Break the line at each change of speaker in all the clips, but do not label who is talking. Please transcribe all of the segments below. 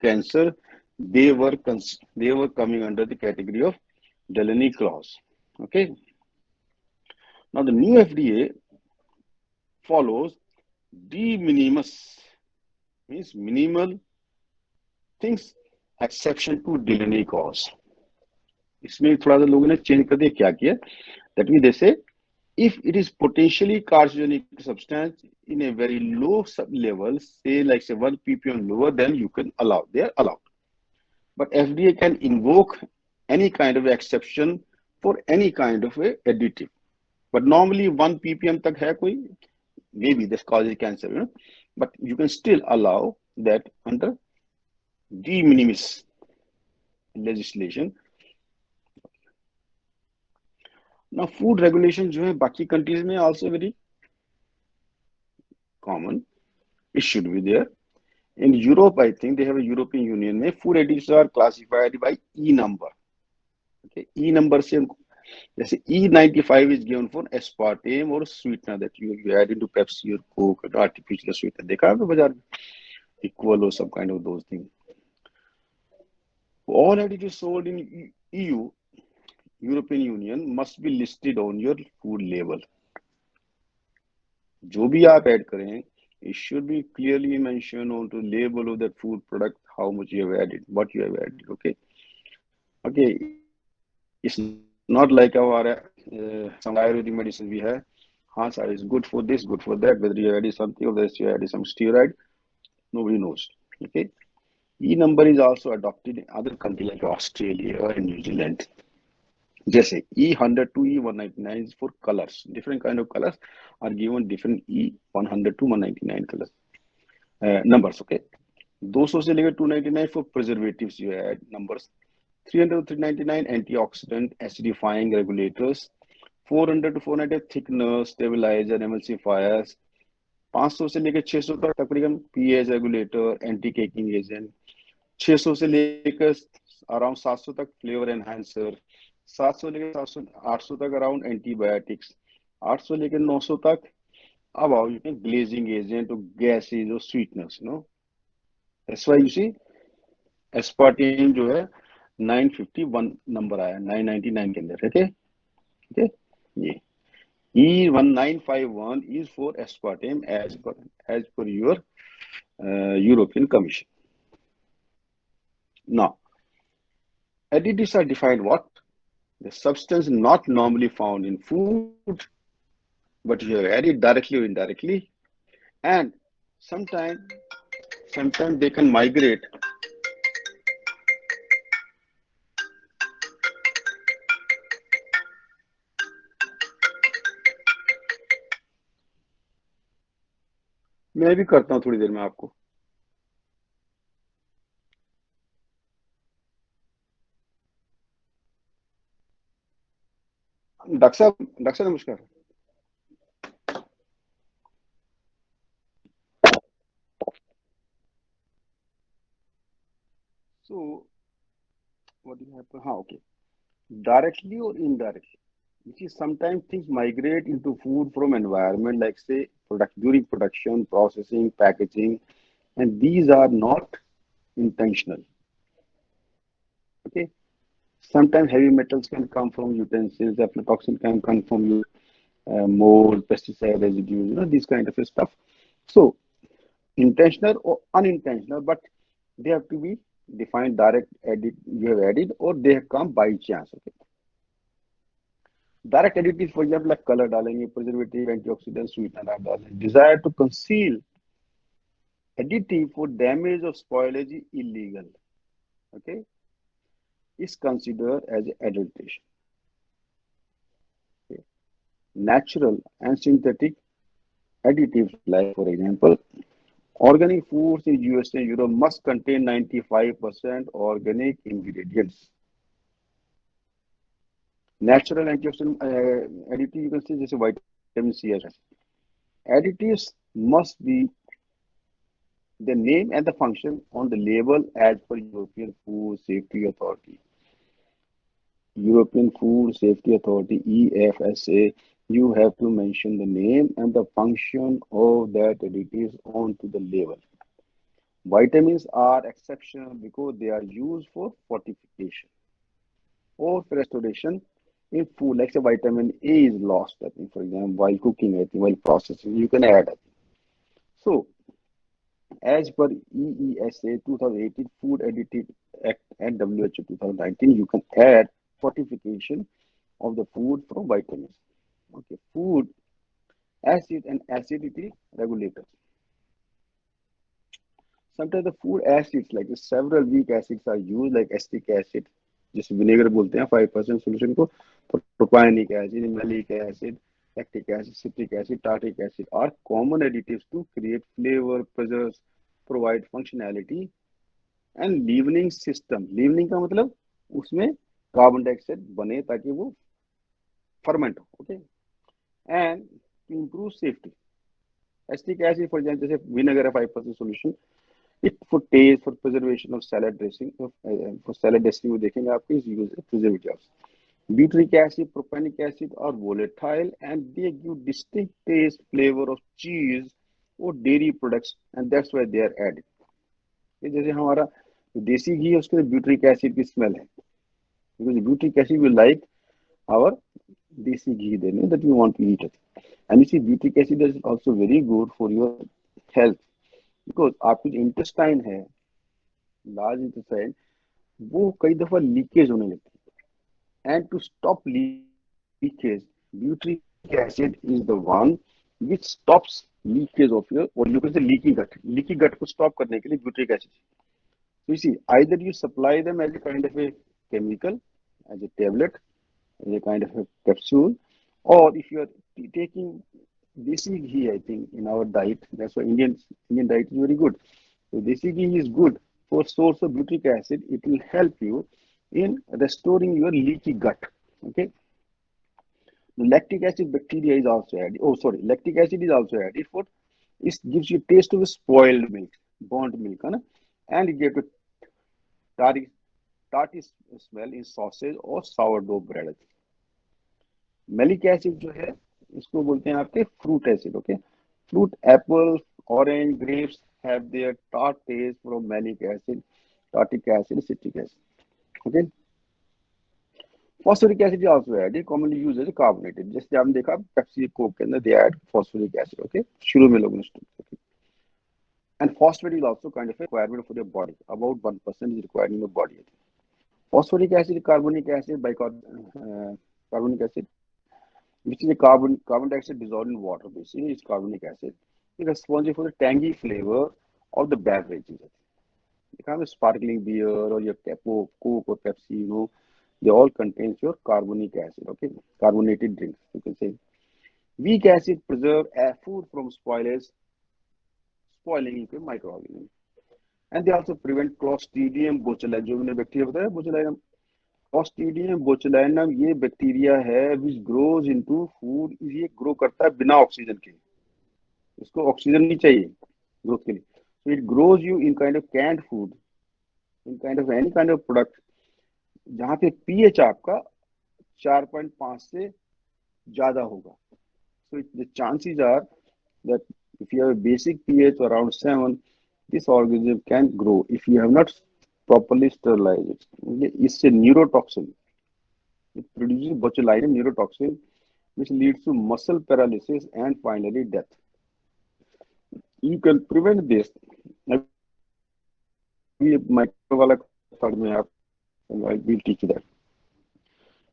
cancer, they were coming under the category of Delaney clause. Okay. Now the new FDA follows de minimis, means minimal things exception to Delaney clause. इसमें थोड़ा सा लोगों ने change कर दिया, क्या किया, that means they say if it is potentially carcinogenic substance in a very low level, say like say 1 ppm lower, then you can allow, they are allowed. But FDA can invoke any kind of exception for any kind of a additive. But normally 1 ppm tak hai koi, maybe this causes cancer, you know? But you can still allow that under de minimis legislation. Now food regulation जो है बाकी countries में also very common. It should be there. In Europe, I think they have a European Union में food additives are classified by E number. Okay, E number से जैसे E95 is given for aspartame or sweetener that you add into Pepsi or Coke or artificial sweetener. देखा है आपने बाजार में, equal or some kind of those things. All additives sold in EU, European Union, must be listed on your food label. जो भी आप add करें, it should be clearly mentioned on the label of that food product how much you have added, what you have added. Okay, okay, it's not like our some Ayurvedic medicine we have. हाँ sir, it's good for this, good for that. Whether you added something or whether you added some steroid, nobody knows. Okay, E number is also adopted in other countries like Australia and New Zealand. जैसे E100 to E199 is for colors. Different kind of colors are given different E100 to 199 colors numbers. Okay, 200 से लेकर 299 for preservatives you add numbers. 300 to 399 antioxidant acidifying regulators. 400 to 490 thickener, stabilizer, emulsifiers. 500 से लेकर 600 तक तकरीबन pH regulator, anti caking agent. 600 से लेकर around 700 तक flavour enhancer. 700 लेकर 700 800 तक अराउंड एंटीबायोटिक्स. 800 लेकर 900 तक about you can glazing agent or gases or sweeteners, you know. That's why you see aspartame जो है 951 नंबर आया 999 के अंदर. Okay, okay, ये E1951 is for aspartame as per your European Commission. Now, additives are defined what? The substance not normally found in food, but you have added directly or indirectly, and sometimes they can migrate मैं भी करता हूँ थोड़ी देर में आपको. Doctor साहब नमस्कार. So what do you have? हाँ, okay. Directly or indirectly. You see, sometimes things migrate into food from environment, like say during production, processing, packaging, and these are not intentional. Okay. Sometimes heavy metals can come from utensils, aflatoxin can come from your mold, pesticide residues, you know, these kind of stuff. So intentional or unintentional, but they have to be defined direct edit you have added or they have come by chance. Okay. Direct additives, for example, like color डालेंगे, preservative, antioxidant, sweetener आप डालें. Desire to conceal additive for damage or spoilage is illegal. Okay, is considered as adulteration. Okay. Natural and synthetic additives, like for example, organic foods in USA and Europe must contain 95% organic ingredients. Natural antioxidant additive, you can see this is vitamin C as well. Additives must be the name and the function on the label as per European Food Safety Authority. European Food Safety Authority, EFSA, you have to mention the name and the function of that additives onto the label. Vitamins are exceptional because they are used for fortification or restoration in food. Like say vitamin A is lost, I think, for example, while cooking, I think, while processing, you can add. I think. So, as per EESA 2018 Food Additive Act and WHO 2019, you can add fortification of the food from vitamins. Okay, food acid and acidity regulators. Sometimes the food acids like several weak acids are used like acetic acid, जिसे vinegar बोलते हैं 5% solution को, propionic acid, malic acid, lactic acid, citric acid, tartic acid are common additives to create flavor, preserves, provide functionality and leavening system. Leavening का मतलब उसमें carbon dioxide बने ताकि वो फर्मेंट हो, okay, and to improve safety. Acetic acid for example जैसे vinegar है 5% solution. It for taste, for preservation of salad dressing, for salad dressing वो देखेंगे आपके इस use preservatives. Butyric acid, propionic acid are volatile and they give distinct taste, flavor of cheese or dairy products and that's why they are added. ये जैसे हमारा देसी घी है उसके ब्यूट्रिक एसिड की स्मेल है because butyric acid will like our desi ghee then that we want to eat it. And you see butyric acid is also very good for your health because आपकी जो intestine है, large intestine, वो कई दफा leakage होने लगती है. And to stop leakage butyric acid is the one which stops leakage of your और you can say leaky gut को स्टॉप करने के लिए butyric acid. So you see, either you supply them as a kind of a chemical, as a tablet, as a kind of a capsule, or if you are taking desi ghee, I think in our diet, that's why Indian diet is very good. So desi ghee is good for source of butyric acid. It will help you in restoring your leaky gut. Okay. Lactic acid bacteria is also added. Oh, sorry, lactic acid is also added for it gives you taste of spoiled milk, burnt milk, है ना? And it gives a tarty, tarty smell in sausage or sourdough bread. Malic acid जो है इसको बोलते हैं आपके fruit acid. Okay, fruit, apple, orange, grapes have their tart taste from malic acid, tartic acid, citric acid. Okay. Phosphoric acid is also added, commonly used as a carbonated. जैसे आपने देखा Pepsi Coke के अंदर they add phosphoric acid. Okay, शुरू में लोगों ने okay. And phosphate is also kind of a requirement for your body. About 1% is required in your body. Phosphoric acid, carbonic acid, carbonic acid, which is a carbon dioxide dissolved in water. Basically, it's carbonic acid. It is responsible for the tangy flavor of the beverages. You have a sparkling beer or your Coke or Pepsi, they all contain your carbonic acid. Okay, carbonated drinks, you can say. Weak acid preserve food from spoiling microorganisms. And they also prevent Clostridium botulinum. जो मैंने bacteria बताया botulinum. Clostridium botulinum ये bacteria है which grows into food. ये grow करता है बिना oxygen के. इसको ऑक्सीजन नहीं चाहिए ग्रोथ के लिए. So it grows you in kind of canned food, in kind of any kind of product जहाँ पे pH आपका 4.5 से ज्यादा होगा. So the chances are that if you have a basic pH around 7, this organism can grow if you have not properly sterilized it. It's a neurotoxin. It produces botulinum neurotoxin, which leads to muscle paralysis and finally death. You can prevent this. We'll teach you that.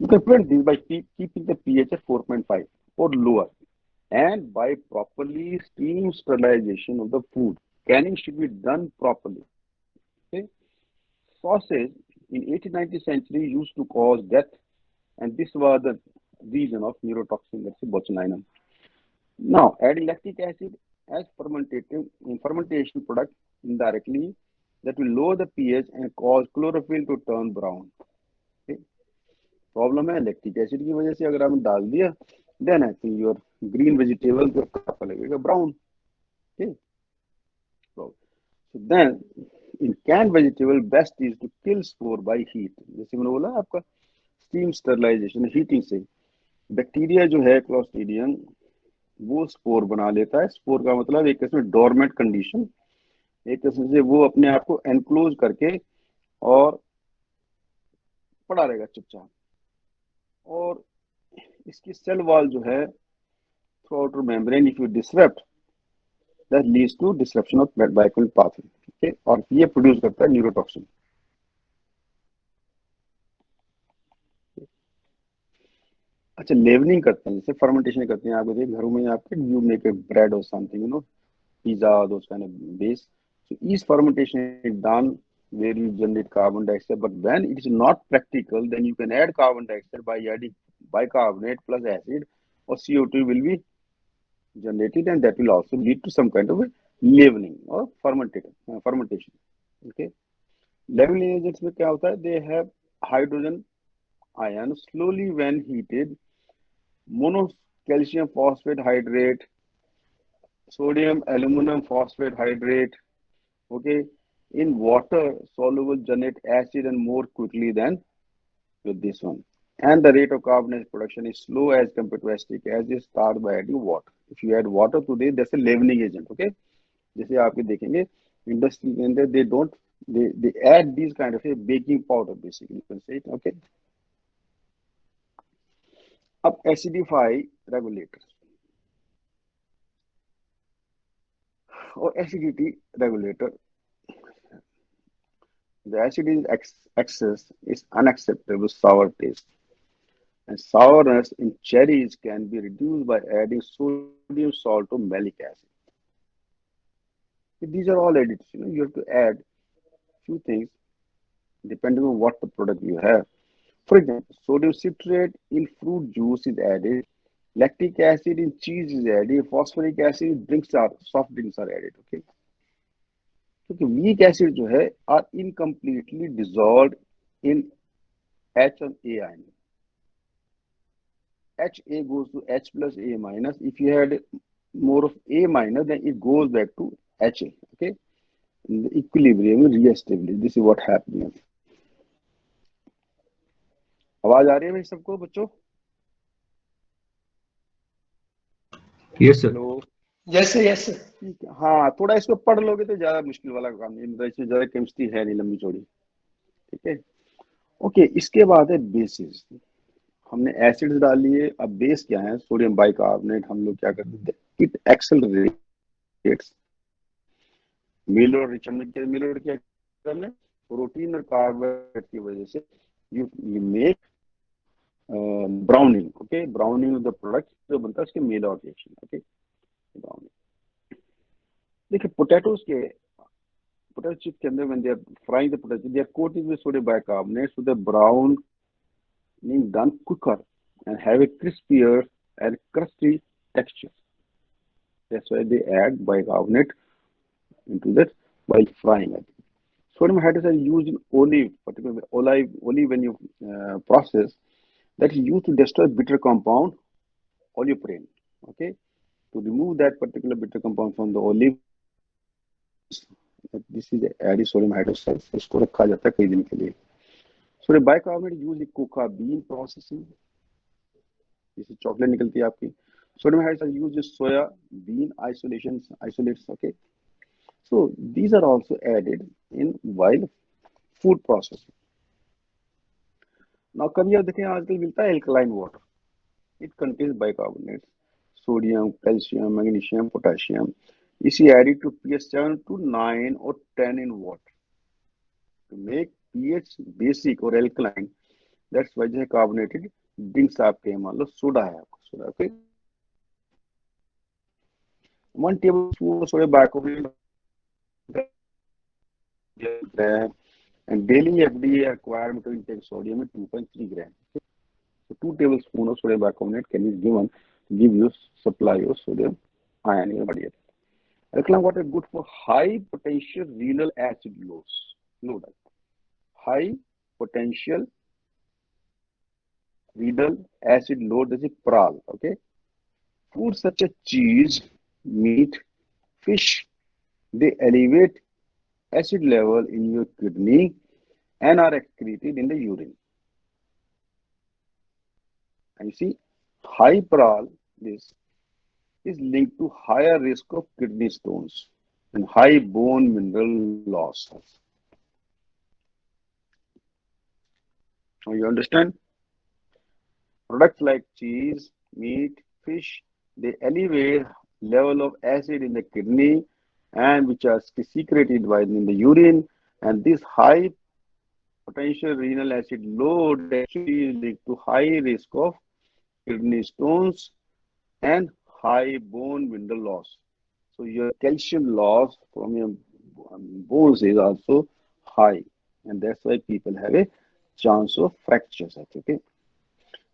You can prevent this by keeping the pH at 4.5 or lower and by properly steam sterilization of the food. Canning should be done properly. Okay? Sauces in 18th 19th century used to cause death, and this was the reason of neurotoxin, let's say botulinum. Now, adding lactic acid as fermentation product indirectly that will lower the pH and cause chlorophyll to turn brown. Okay? Problem है lactic acid की वजह से अगर आपने डाल दिया then I think your green vegetable जो आपका लगेगा brown. Okay, so then in canned vegetable best is to kill spore by heat. जैसे मैंने बोला आपका स्टीम स्टरलाइजेशन हीटिंग से बैक्टीरिया जो है क्लोस्ट्रीडियम वो स्पोर बना लेता है. स्पोर का मतलब एक किस्म डोरमेंट कंडीशन एक किस्म से वो अपने आप को एनक्लोज करके और पड़ा रहेगा चुपचाप। और इसकी सेल वॉल जो है through outer membrane if you disrupt, that leads to disruption of बाइकोल पाथवे। ठीक है, और ये प्रोड्यूस करता है न्यूरोटॉक्सिन। अच्छा, लेवलिंग करते हैं, जैसे फर्मेंटेशन करते हैं, आप देखिए घरों में आपके यू मेक ए ब्रेड और something, pizza or those kind of base. So each fermentation is done where you generate carbon dioxide. But when it is not practical, then you can add carbon dioxide by adding bicarbonate plus acid, or CO2 will be generated, and that will also lead to some kind of a leavening or fermentation. Okay. Leavening agents में क्या होता है? They have hydrogen ion slowly when heated, mono calcium phosphate hydrate, sodium aluminum phosphate hydrate, okay, in water soluble generate acid and more quickly than with this one, and the rate of carbonate production is slow as compared to acetic acid. You start by adding water. If you add water today, that's a leavening agent. Okay, जैसे आपके देखेंगे industry के अंदर they don't, they add these kind of a baking powder basically, you can say it. Okay, अब acidify regulator or acidity regulator, the acidity excess is unacceptable sour taste. And sourness in cherries can be reduced by adding sodium salt or malic acid. These are all additives. You have to add few things depending on what the product you have. For example, sodium citrate in fruit juice is added, lactic acid in cheese is added, phosphoric acid in soft drinks are added. Okay, क्योंकि weak acid जो है are incompletely dissolved in H and A ion. Ha goes to H plus A minus. If you had more of A minus, then it goes back to Ha. Okay, in the equilibrium re-establish. This is what happening. आवाज आ रही है भाई सबको बच्चों?
Yes sir.
Hello.
Yes sir, yes sir.
ठीक है, हाँ, थोड़ा इसको पढ़ लोगे तो ज्यादा मुश्किल वाला काम नहीं, इसमें ज्यादा केमिस्ट्री है नहीं लंबी चौड़ी। ठीक है, ओके। इसके बाद है बेसिस। हमने एसिड्स डाल लिए, अब बेस क्या है? Sodium bicarbonate. हम लोग क्या करते हैं? इट एक्सेलरेट्स मिलो क्या हमने प्रोटीन और कार्बोहाइड्रेट की वजह से you make browning. Okay, browning of the product जो बनता है उसके मेलॉट रिएक्शन। Okay, browning. देखिए पोटैटो चिप के अंदर when they are frying the potato, they are coated with sodium bicarbonate so the browning done quicker and have a crispier and crusty texture. That's why they add bicarbonate into that while frying it. Sodium hydroxide is used in olive, particularly olive when you process, that is used to destroy bitter compound oleoprene. Okay, to remove that particular bitter compound from the olive, this is added sodium hydroxide. इसको रखा जाता है कई दिन के लिए. Sodium bicarbonate is used in coca bean processing. जिससे chocolate निकलती है आपकी. Sodium hydroxide is used in soya bean isolates. Okay, so these are also added in while food processing. Now कभी आप देखें आजकल मिलता है alkaline water. It contains bicarbonates, sodium, calcium, magnesium, potassium. Is added to pH 7 to 9 or 10 in water to make pH basic or alkaline. That's why जो है carbonated drinks आपके मान लो सोडा है आपका soda. Okay, 1 tablespoon of sodium bicarbonate and daily FDA requirement to intake sodium is 2.3 grams. So 2 tablespoons of sodium bicarbonate can be given to give you supply of sodium ion in your body. Alkaline water is good for high potential renal acid load. High potential renal acid load is PRAL. Okay, foods such as cheese, meat, fish, they elevate acid level in your kidney and are excreted in the urine. And you see, high PRAL this is linked to higher risk of kidney stones. and high bone mineral loss. Now you understand? Products like cheese, meat, fish, they elevate level of acid in the kidney and which are secreted by in the urine. And this high potential renal acid load actually is linked to high risk of kidney stones and high bone mineral loss. So your calcium loss from your bones is also high, and that's why people have a chance of fractures. Okay,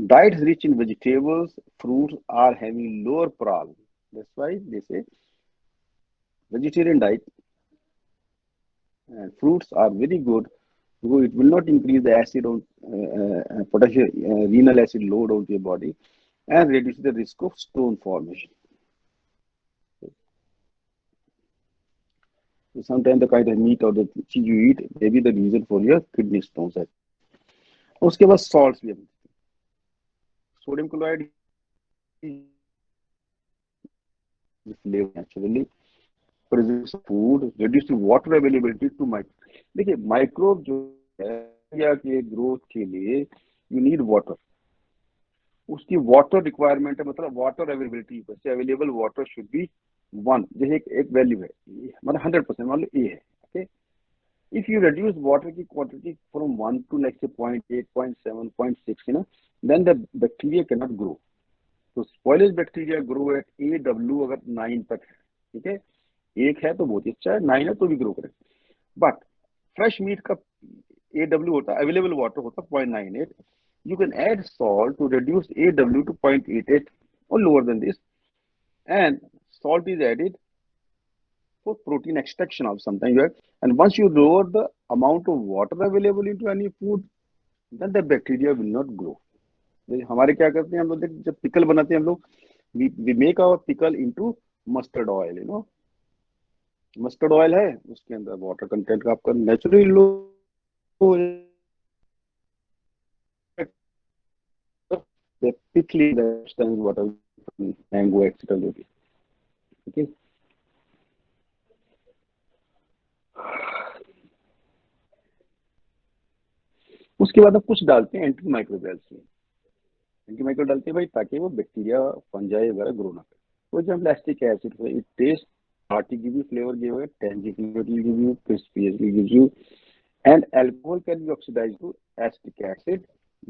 diets rich in vegetables, fruits are having lower pral. That's why they say vegetarian diet and fruits are very good because it will not increase the acid on potential renal acid load onto your body and reduce the risk of stone formation. So sometimes the kind of meat or the cheese you eat may be the reason for your kidney stones. उसके बाद salts भी है. Sodium chloride is flavor naturally preserves food, reduces water availability to micro. देखिए microbe जो है या के growth के लिए यू नीड वाटर. उसकी वाटर रिक्वायरमेंट है मतलब वाटर अवेलेबिलिटी वैसे available water should be one. जैसे एक वैल्यू है मतलब 100% मान लो ए है. Okay, if you reduce water की quantity from 1 to like say 0.8, 0.7, 0.6, then the bacteria cannot grow. तो spoilage bacteria grow at AW अगर 9 तक है, ठीक है, एक है तो बहुत ही अच्छा है, 9 है तो भी ग्रो करेगा. बट फ्रेश मीट का AW होता है, अवेलेबल वाटर होता है 0.98. You can add salt to reduce AW to 0.88 or lower than this, and salt is added for protein extraction of sometimes you have. And once you lower the amount of water available into any food, then the bacteria will not grow. हमारे क्या करते हैं हम लोग, जब pickle बनाते हैं हम लोग, we make our pickle into mustard oil, mustard oil है उसके अंदर वाटर कंटेंट का आपका नेचुरली लो हो जाए, पिकली वाटर मैंगो एक्सेट्रा जो भी. ओके, उसके बाद आप कुछ डालते हैं एंटी माइक्रोबियल्स में. एंटी माइक्रो डालते हैं भाई ताकि वो बैक्टीरिया फंजाई वगैरह ग्रो ना करे. For example acetic acid, it taste hearty, give you flavor, give you tangible, it will give you crispy, it will give you. And alcohol can be oxidized to acetic acid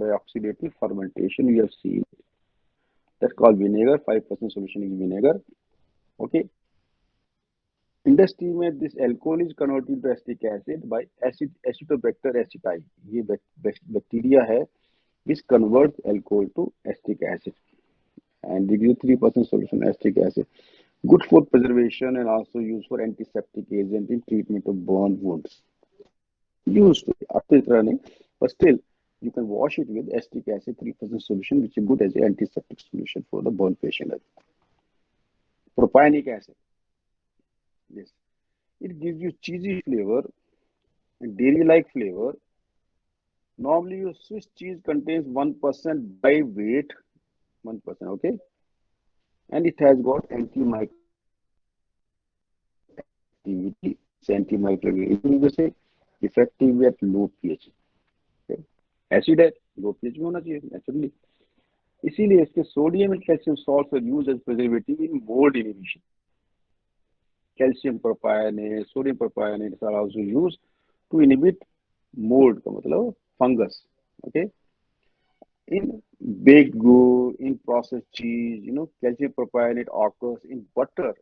by oxidative fermentation. We have seen that's called vinegar. 5% solution is vinegar. Okay. Industry में this alcohol is converted to acetic acid by Acetobacter aceti. ये bacteria है which converts alcohol to acetic acid and gives you 3% solution acetic acid. Good for preservation and also used for antiseptic agent in treatment of burn wounds. Used to after running, but still you can wash it with acetic acid 3% solution, which is good as an antiseptic solution for the burn patient. Propionic acid, yes, it gives you cheesy flavor and dairy-like flavor. Normally, your Swiss cheese contains 1% by weight, 1%, okay, and it has got antimicrobial activity. It's antimicrobial से effective at low pH. Acid है, low pH में होना चाहिए naturally. इसीलिए इसके sodium and calcium salts are used as preservative in mould inhibition. Calcium propionate, sodium propionate are also used to inhibit mould का मतलब fungus. Okay, in baked good, in processed cheese, calcium propionate occurs in butter